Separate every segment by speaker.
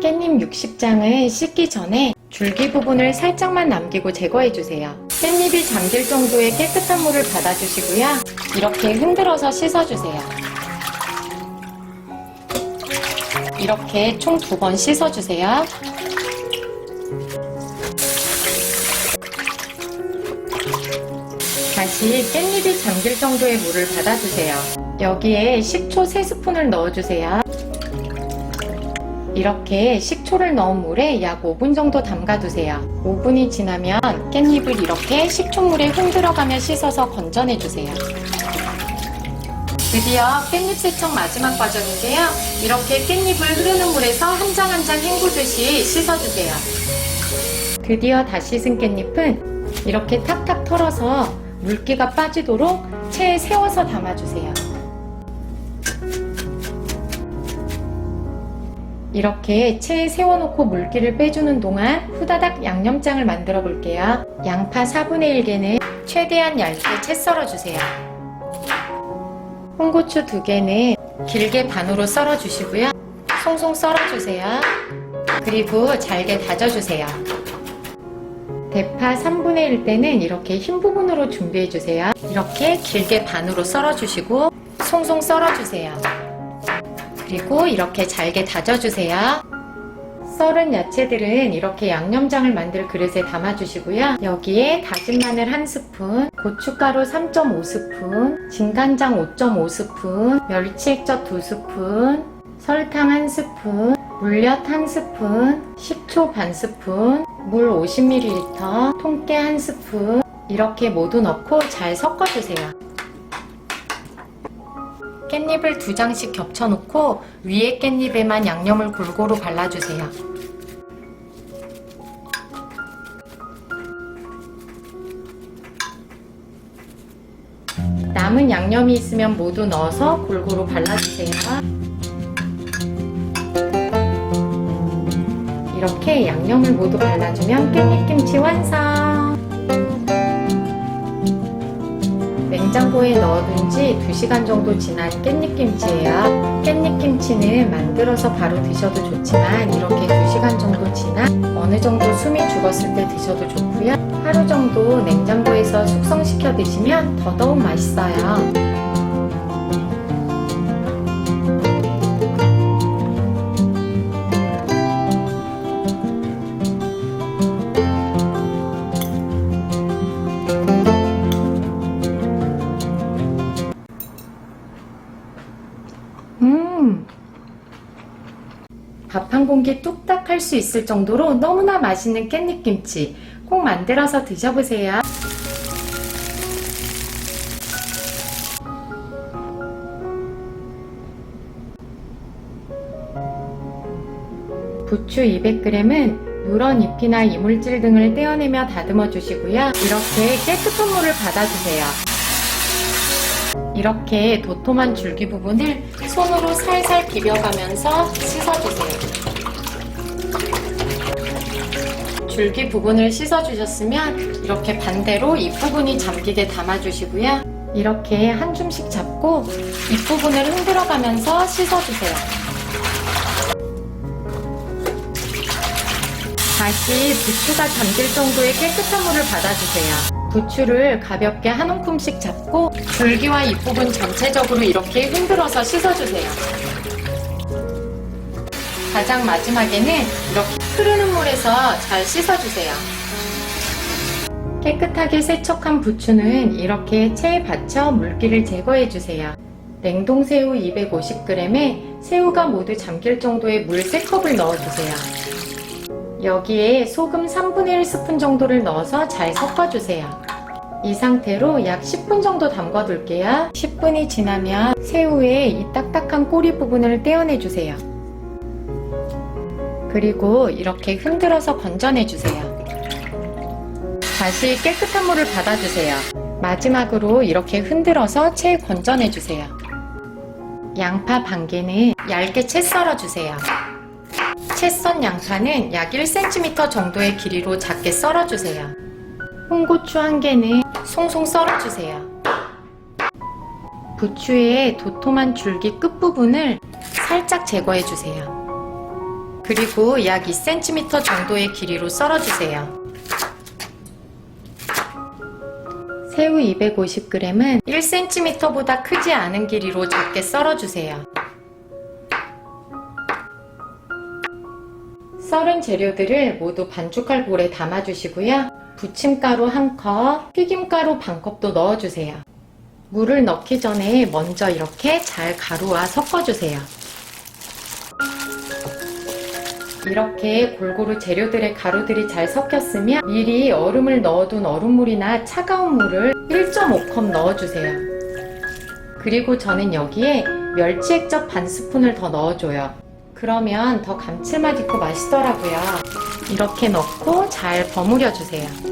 Speaker 1: 깻잎 60장을 씻기 전에 줄기 부분을 살짝만 남기고 제거해주세요. 깻잎이 잠길 정도의 깨끗한 물을 받아주시고요. 이렇게 흔들어서 씻어주세요. 이렇게 총 2번 씻어주세요. 다시 깻잎이 잠길 정도의 물을 받아주세요. 여기에 식초 3스푼을 넣어주세요. 이렇게 식초를 넣은 물에 약 5분 정도 담가두세요. 5분이 지나면 깻잎을 이렇게 식초물에 흔들어가며 씻어서 건져내주세요. 드디어 깻잎 세척 마지막 과정인데요. 이렇게 깻잎을 흐르는 물에서 한 장 한 장 헹구듯이 씻어주세요. 드디어 다 씻은 깻잎은 이렇게 탁탁 털어서 물기가 빠지도록 체에 세워서 담아주세요. 이렇게 체에 세워놓고 물기를 빼주는 동안 후다닥 양념장을 만들어 볼게요. 양파 4분의 1개는 최대한 얇게 채 썰어주세요. 홍고추 2개는 길게 반으로 썰어주시고요. 송송 썰어주세요. 그리고 잘게 다져주세요. 대파 3분의 1대는 이렇게 흰 부분으로 준비해주세요. 이렇게 길게 반으로 썰어주시고 송송 썰어주세요. 그리고 이렇게 잘게 다져주세요. 썰은 야채들은 이렇게 양념장을 만들 그릇에 담아주시고요. 여기에 다진 마늘 1스푼, 고춧가루 3.5스푼, 진간장 5.5스푼, 멸치액젓 2스푼, 설탕 1스푼, 물엿 1스푼, 식초 반스푼, 물 50ml, 통깨 1스푼 이렇게 모두 넣고 잘 섞어주세요. 깻잎을 2장씩 겹쳐놓고 위에 깻잎에만 양념을 골고루 발라주세요. 남은 양념이 있으면 모두 넣어서 골고루 발라주세요. 이렇게 양념을 모두 발라주면 깻잎김치 완성! 냉장고에 넣어둔 지 2시간 정도 지난 깻잎김치예요. 깻잎김치는 만들어서 바로 드셔도 좋지만 이렇게 2시간 정도 지난 어느 정도 숨이 죽었을 때 드셔도 좋고요. 하루 정도 냉장고에서 숙성시켜 드시면 더더욱 맛있어요. 밥 한 공기 뚝딱 할 수 있을 정도로 너무나 맛있는 깻잎김치 꼭 만들어서 드셔보세요. 부추 200g은 누런 잎이나 이물질 등을 떼어내며 다듬어 주시고요. 이렇게 깨끗한 물을 받아주세요. 이렇게 도톰한 줄기 부분을 손으로 살살 비벼가면서 씻어주세요. 줄기 부분을 씻어주셨으면 이렇게 반대로 잎부분이 잠기게 담아주시고요. 이렇게 한 줌씩 잡고 잎부분을 흔들어가면서 씻어주세요. 다시 부추가 잠길 정도의 깨끗한 물을 받아주세요. 부추를 가볍게 한 움큼씩 잡고 줄기와 잎부분 전체적으로 이렇게 흔들어서 씻어주세요. 가장 마지막에는 이렇게 흐르는 물에서 잘 씻어주세요. 깨끗하게 세척한 부추는 이렇게 체에 받쳐 물기를 제거해주세요. 냉동새우 250g에 새우가 모두 잠길 정도의 물 3컵을 넣어주세요. 여기에 소금 3분의 1스푼 정도를 넣어서 잘 섞어주세요. 이 상태로 약 10분 정도 담궈둘게요. 10분이 지나면 새우의 이 딱딱한 꼬리 부분을 떼어내주세요. 그리고 이렇게 흔들어서 건져내주세요. 다시 깨끗한 물을 받아주세요. 마지막으로 이렇게 흔들어서 채 건져내주세요. 양파 반 개는 얇게 채 썰어주세요. 채 썬 양파는 약 1cm 정도의 길이로 작게 썰어주세요. 홍고추 1개는 송송 썰어주세요. 부추의 도톰한 줄기 끝부분을 살짝 제거해주세요. 그리고 약 2cm 정도의 길이로 썰어주세요. 새우 250g은 1cm보다 크지 않은 길이로 작게 썰어주세요. 썰은 재료들을 모두 반죽할 볼에 담아주시고요. 부침가루 1컵, 튀김가루 반컵도 넣어주세요. 물을 넣기 전에 먼저 이렇게 잘 가루와 섞어주세요. 이렇게 골고루 재료들의 가루들이 잘 섞였으면 미리 얼음을 넣어둔 얼음물이나 차가운 물을 1.5컵 넣어주세요. 그리고 저는 여기에 멸치 액젓 반 스푼을 더 넣어줘요. 그러면 더 감칠맛 있고 맛있더라고요. 이렇게 넣고 잘 버무려주세요.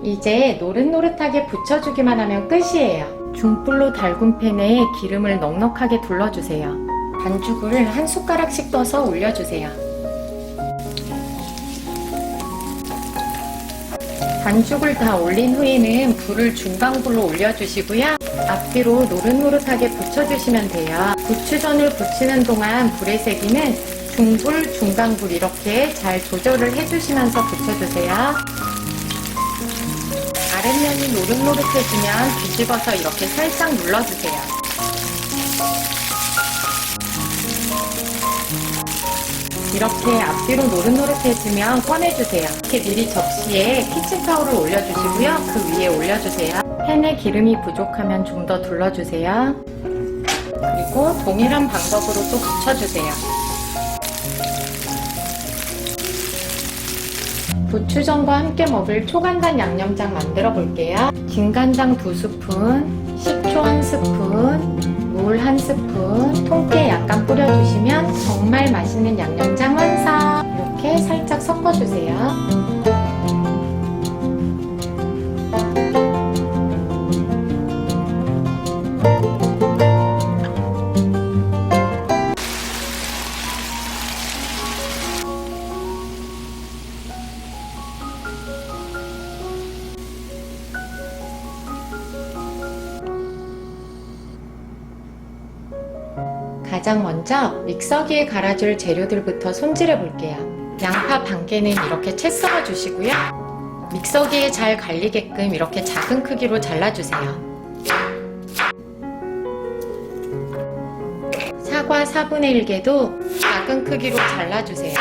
Speaker 1: 이제 노릇노릇하게 붙여주기만 하면 끝이에요. 중불로 달군 팬에 기름을 넉넉하게 둘러주세요. 반죽을 한 숟가락씩 떠서 올려주세요. 반죽을 다 올린 후에는 불을 중강불로 올려주시고요. 앞뒤로 노릇노릇하게 붙여주시면 돼요. 부추전을 부치는 동안 불의 세기는 중불, 중강불 이렇게 잘 조절을 해주시면서 붙여주세요. 아랫면이 노릇노릇해지면 뒤집어서 이렇게 살짝 눌러주세요. 이렇게 앞뒤로 노릇노릇해지면 꺼내주세요. 이렇게 미리 접시에 키친타올을 올려주시고요. 그 위에 올려주세요. 팬에 기름이 부족하면 좀 더 둘러주세요. 그리고 동일한 방법으로 또 붙여주세요. 부추전과 함께 먹을 초간장 양념장 만들어 볼게요. 진간장 2스푼, 식초 1스푼, 물 1스푼, 통깨 약간 뿌려주시면 정말 맛있는 양념장 완성! 이렇게 살짝 섞어주세요. 가장 먼저 믹서기에 갈아줄 재료들부터 손질해 볼게요. 양파 반 개는 이렇게 채 썰어 주시고요. 믹서기에 잘 갈리게끔 이렇게 작은 크기로 잘라주세요. 사과 4분의 1개도 작은 크기로 잘라주세요.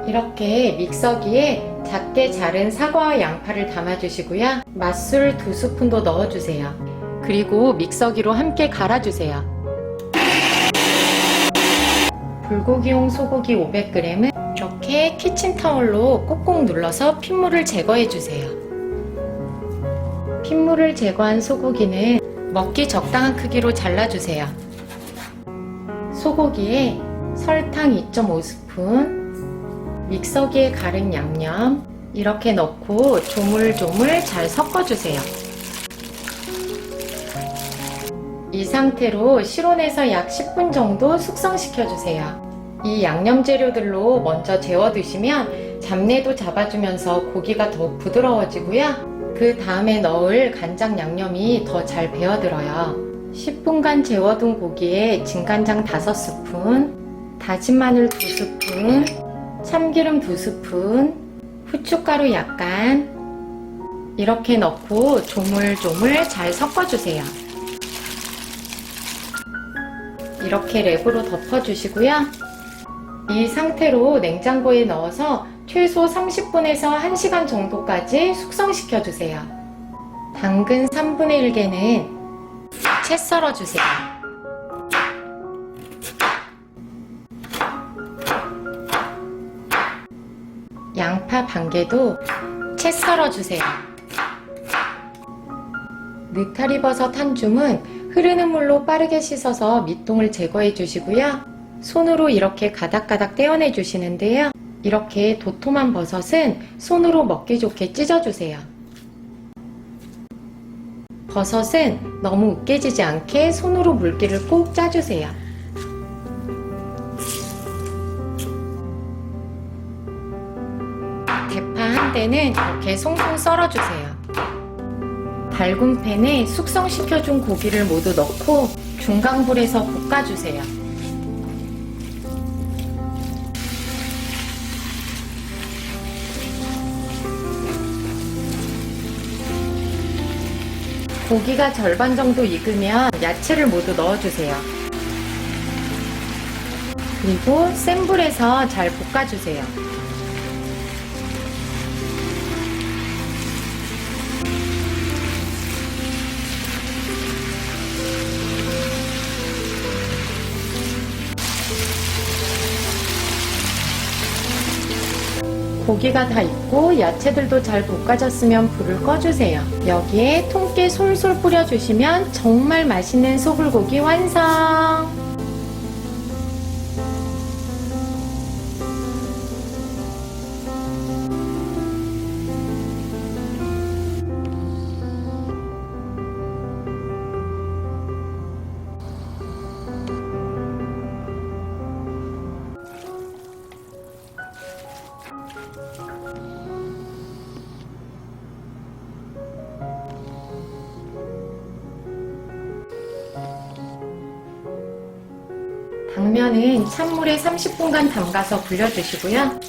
Speaker 1: 이렇게 믹서기에 작게 자른 사과와 양파를 담아주시고요. 맛술 2스푼도 넣어주세요. 그리고 믹서기로 함께 갈아주세요. 불고기용 소고기 500g은 이렇게 키친타올로 꼭꼭 눌러서 핏물을 제거해주세요. 핏물을 제거한 소고기는 먹기 적당한 크기로 잘라주세요. 소고기에 설탕 2.5스푼, 믹서기에 갈은 양념 이렇게 넣고 조물조물 잘 섞어주세요. 이 상태로 실온에서 약 10분 정도 숙성시켜주세요. 이 양념 재료들로 먼저 재워 드시면 잡내도 잡아주면서 고기가 더욱 부드러워지고요. 그 다음에 넣을 간장 양념이 더 잘 배어들어요. 10분간 재워둔 고기에 진간장 5스푼, 다진 마늘 2스푼, 참기름 2스푼, 후춧가루 약간 이렇게 넣고 조물조물 잘 섞어주세요. 이렇게 랩으로 덮어주시고요. 이 상태로 냉장고에 넣어서 최소 30분에서 1시간 정도까지 숙성시켜주세요. 당근 3분의 1개는 채 썰어주세요. 양파 반 개도 채 썰어주세요. 느타리버섯 한 줌은 흐르는 물로 빠르게 씻어서 밑동을 제거해 주시고요. 손으로 이렇게 가닥가닥 떼어내 주시는데요. 이렇게 도톰한 버섯은 손으로 먹기 좋게 찢어주세요. 버섯은 너무 으깨지지 않게 손으로 물기를 꼭 짜주세요. 끓는 데는 이렇게 송송 썰어주세요. 달군 팬에 숙성시켜준 고기를 모두 넣고 중강불에서 볶아주세요. 고기가 절반 정도 익으면 야채를 모두 넣어주세요. 그리고 센 불에서 잘 볶아주세요. 고기가 다 익고 야채들도 잘 볶아졌으면 불을 꺼주세요. 여기에 통깨 솔솔 뿌려주시면 정말 맛있는 소불고기 완성! 당면은 찬물에 30분간 담가서 불려주시고요.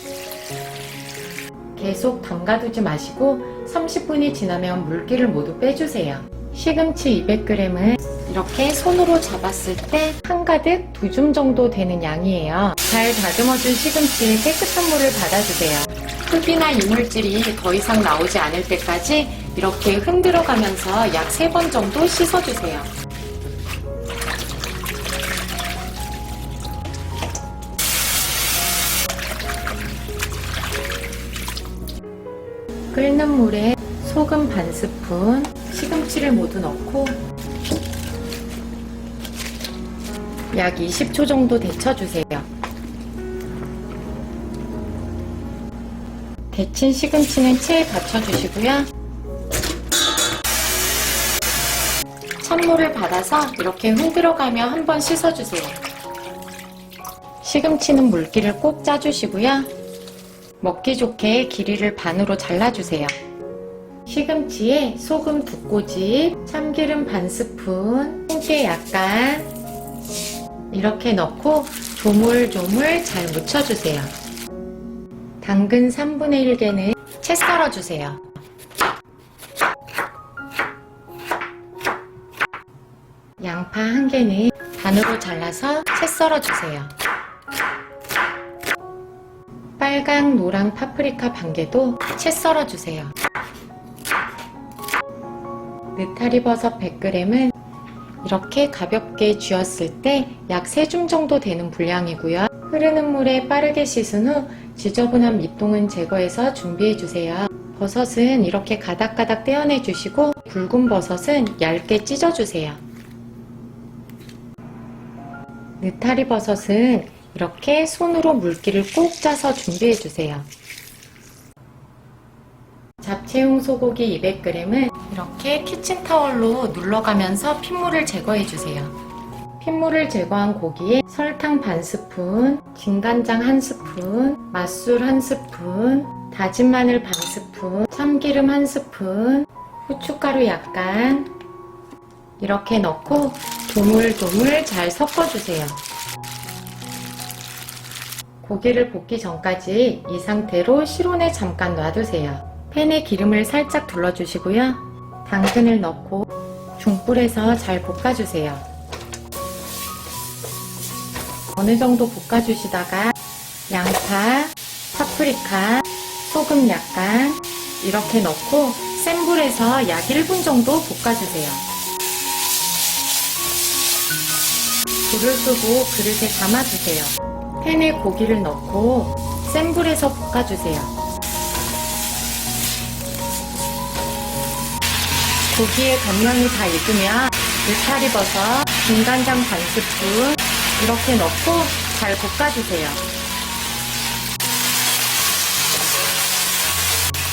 Speaker 1: 계속 담가두지 마시고 30분이 지나면 물기를 모두 빼주세요. 시금치 200g을 이렇게 손으로 잡았을 때 한가득 2줌 정도 되는 양이에요. 잘 다듬어준 시금치에 깨끗한 물을 받아주세요. 흙이나 이물질이 더 이상 나오지 않을 때까지 이렇게 흔들어가면서 약 3번 정도 씻어주세요. 끓는 물에 소금 반 스푼, 시금치를 모두 넣고 약 20초 정도 데쳐주세요. 데친 시금치는 체에 받쳐주시고요. 찬물을 받아서 이렇게 흔들어가며 한번 씻어주세요. 시금치는 물기를 꼭 짜주시고요. 먹기 좋게 길이를 반으로 잘라주세요. 시금치에 소금 2꼬집, 참기름 반 스푼, 통깨 약간 이렇게 넣고 조물조물 잘 묻혀주세요. 당근 3분의 1개는 채 썰어주세요. 양파 1개는 반으로 잘라서 채 썰어주세요. 빨강, 노랑 파프리카 반개도 채 썰어주세요. 느타리버섯 100g은 이렇게 가볍게 쥐었을 때 약 3줌 정도 되는 분량이고요. 흐르는 물에 빠르게 씻은 후 지저분한 밑동은 제거해서 준비해주세요. 버섯은 이렇게 가닥가닥 떼어내주시고 굵은 버섯은 얇게 찢어주세요. 느타리버섯은 이렇게 손으로 물기를 꼭 짜서 준비해주세요. 잡채용 소고기 200g은 이렇게 키친타월로 눌러가면서 핏물을 제거해주세요. 핏물을 제거한 고기에 설탕 반 스푼, 진간장 1스푼, 맛술 1스푼, 다진 마늘 반 스푼, 참기름 1스푼, 후춧가루 약간 이렇게 넣고 조물조물 잘 섞어주세요. 고기를 볶기 전까지 이 상태로 실온에 잠깐 놔두세요. 팬에 기름을 살짝 둘러주시고요. 당근을 넣고 중불에서 잘 볶아주세요. 어느 정도 볶아주시다가 양파, 파프리카, 소금 약간 이렇게 넣고 센 불에서 약 1분 정도 볶아주세요. 불을 끄고 그릇에 담아주세요. 팬에 고기를 넣고 센 불에서 볶아주세요. 고기의 겉면이 다 익으면 느타리버섯, 진간장 반 스푼 이렇게 넣고 잘 볶아주세요.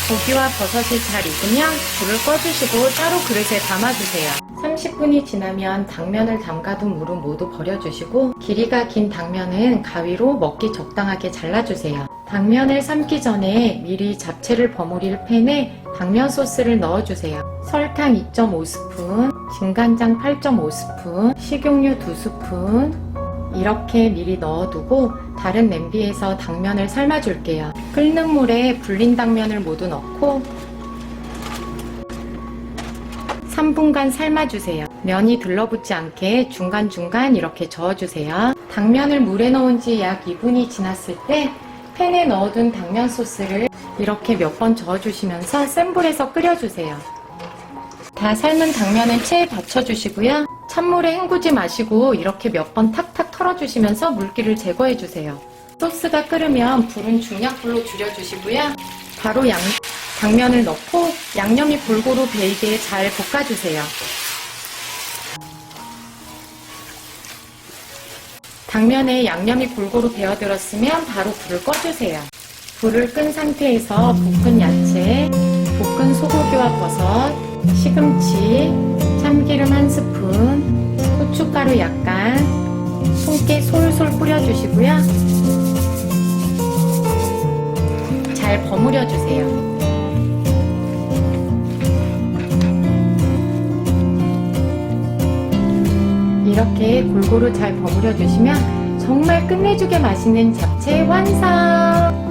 Speaker 1: 고기와 버섯이 잘 익으면 불을 꺼주시고 따로 그릇에 담아주세요. 30분이 지나면 당면을 담가둔 물은 모두 버려주시고 길이가 긴 당면은 가위로 먹기 적당하게 잘라주세요. 당면을 삶기 전에 미리 잡채를 버무릴 팬에 당면 소스를 넣어주세요. 설탕 2.5스푼, 진간장 8.5스푼, 식용유 2스푼 이렇게 미리 넣어두고 다른 냄비에서 당면을 삶아줄게요. 끓는 물에 불린 당면을 모두 넣고 3분간 삶아주세요. 면이 들러붙지 않게 중간중간 이렇게 저어주세요. 당면을 물에 넣은 지 약 2분이 지났을 때 팬에 넣어둔 당면 소스를 이렇게 몇 번 저어주시면서 센 불에서 끓여주세요. 다 삶은 당면은 체에 받쳐주시고요. 찬물에 헹구지 마시고 이렇게 몇 번 탁탁 털어주시면서 물기를 제거해주세요. 소스가 끓으면 불은 중약불로 줄여주시고요. 바로 당면을 넣고 양념이 골고루 배이게 잘 볶아주세요. 당면에 양념이 골고루 배어들었으면 바로 불을 꺼주세요. 불을 끈 상태에서 볶은 야채, 볶은 소고기와 버섯, 시금치, 참기름 1스푼, 후춧가루 약간, 손께 솔솔 뿌려주시고요. 잘 버무려주세요. 이렇게 골고루 잘 버무려 주시면 정말 끝내주게 맛있는 잡채 완성!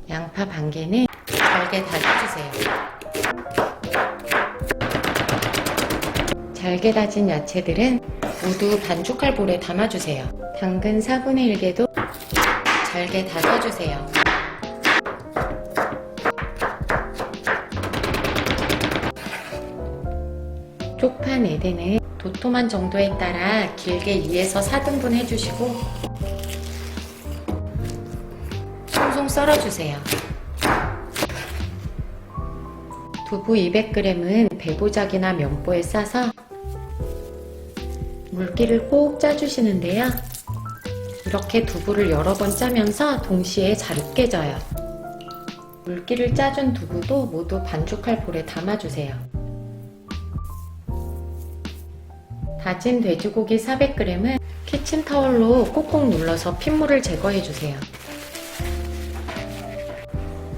Speaker 1: 양파 반 개는 잘게 다져주세요. 잘게 다진 야채들은 모두 반죽할 볼에 담아주세요. 당근 4분의 1개도 잘게 다져주세요. 쪽파 4대는 도톰한 정도에 따라 길게 2에서 4등분 해주시고 송송 썰어주세요. 두부 200g은 배보작이나 면보에 싸서 물기를 꼭 짜주시는데요. 이렇게 두부를 여러 번 짜면서 동시에 잘 으깨져요. 물기를 짜준 두부도 모두 반죽할 볼에 담아주세요. 다진 돼지고기 400g은 키친타월로 꼭꼭 눌러서 핏물을 제거해주세요.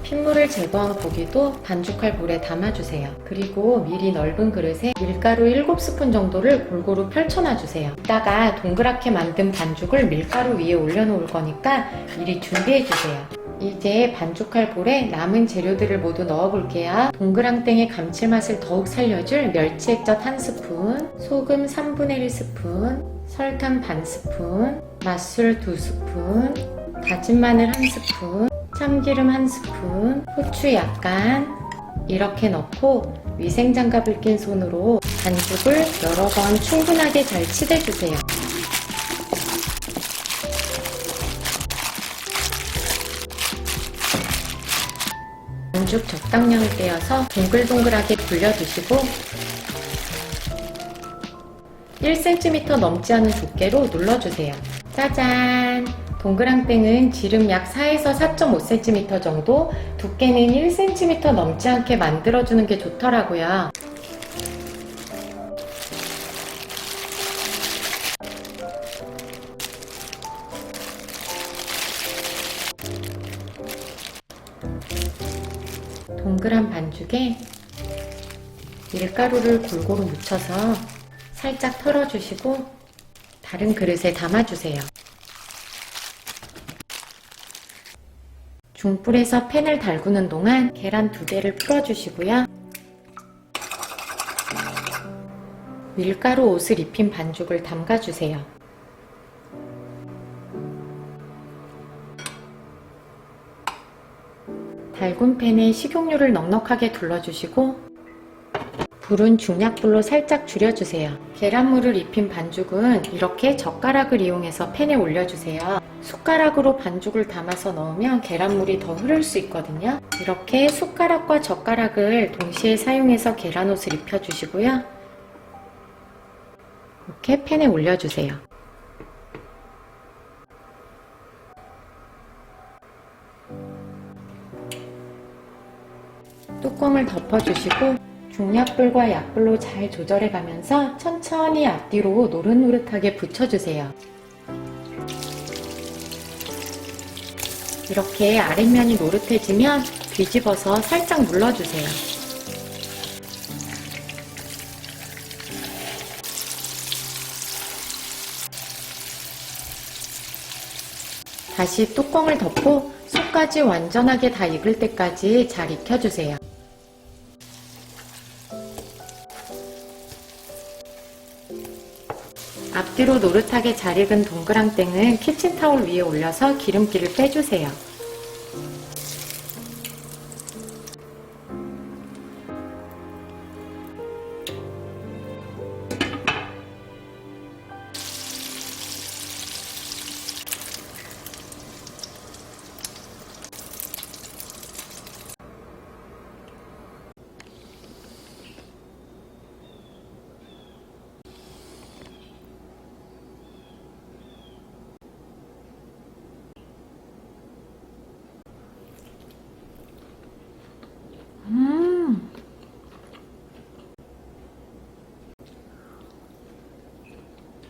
Speaker 1: 핏물을 제거한 고기도 반죽할 볼에 담아주세요. 그리고 미리 넓은 그릇에 밀가루 7스푼 정도를 골고루 펼쳐놔주세요. 이따가 동그랗게 만든 반죽을 밀가루 위에 올려놓을 거니까 미리 준비해주세요. 이제 반죽할 볼에 남은 재료들을 모두 넣어볼게요. 동그랑땡의 감칠맛을 더욱 살려줄 멸치액젓 1스푼, 소금 3분의 1스푼, 설탕 반스푼, 맛술 2스푼, 다진 마늘 1스푼, 참기름 1스푼, 후추 약간 이렇게 넣고 위생장갑을 낀 손으로 반죽을 여러 번 충분하게 잘 치대주세요. 반죽 적당량을 떼어서 동글동글하게 굴려두시고 1cm 넘지 않은 두께로 눌러주세요. 짜잔! 동그랑땡은 지름 약 4에서 4.5cm 정도, 두께는 1cm 넘지 않게 만들어주는 게 좋더라고요. 동그란 반죽에 밀가루를 골고루 묻혀서 살짝 털어주시고 다른 그릇에 담아주세요. 중불에서 팬을 달구는 동안 계란 2개를 풀어주시고요. 밀가루 옷을 입힌 반죽을 담가주세요. 달군 팬에 식용유를 넉넉하게 둘러주시고 불은 중약불로 살짝 줄여주세요. 계란물을 입힌 반죽은 이렇게 젓가락을 이용해서 팬에 올려주세요. 숟가락으로 반죽을 담아서 넣으면 계란물이 더 흐를 수 있거든요. 이렇게 숟가락과 젓가락을 동시에 사용해서 계란옷을 입혀주시고요. 이렇게 팬에 올려주세요. 뚜껑을 덮어주시고 중약불과 약불로 잘 조절해 가면서 천천히 앞뒤로 노릇노릇하게 붙여주세요. 이렇게 아랫면이 노릇해지면 뒤집어서 살짝 눌러주세요. 다시 뚜껑을 덮고 속까지 완전하게 다 익을 때까지 잘 익혀주세요. 앞뒤로 노릇하게 잘 익은 동그랑땡은 키친타올 위에 올려서 기름기를 빼주세요.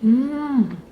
Speaker 1: 음.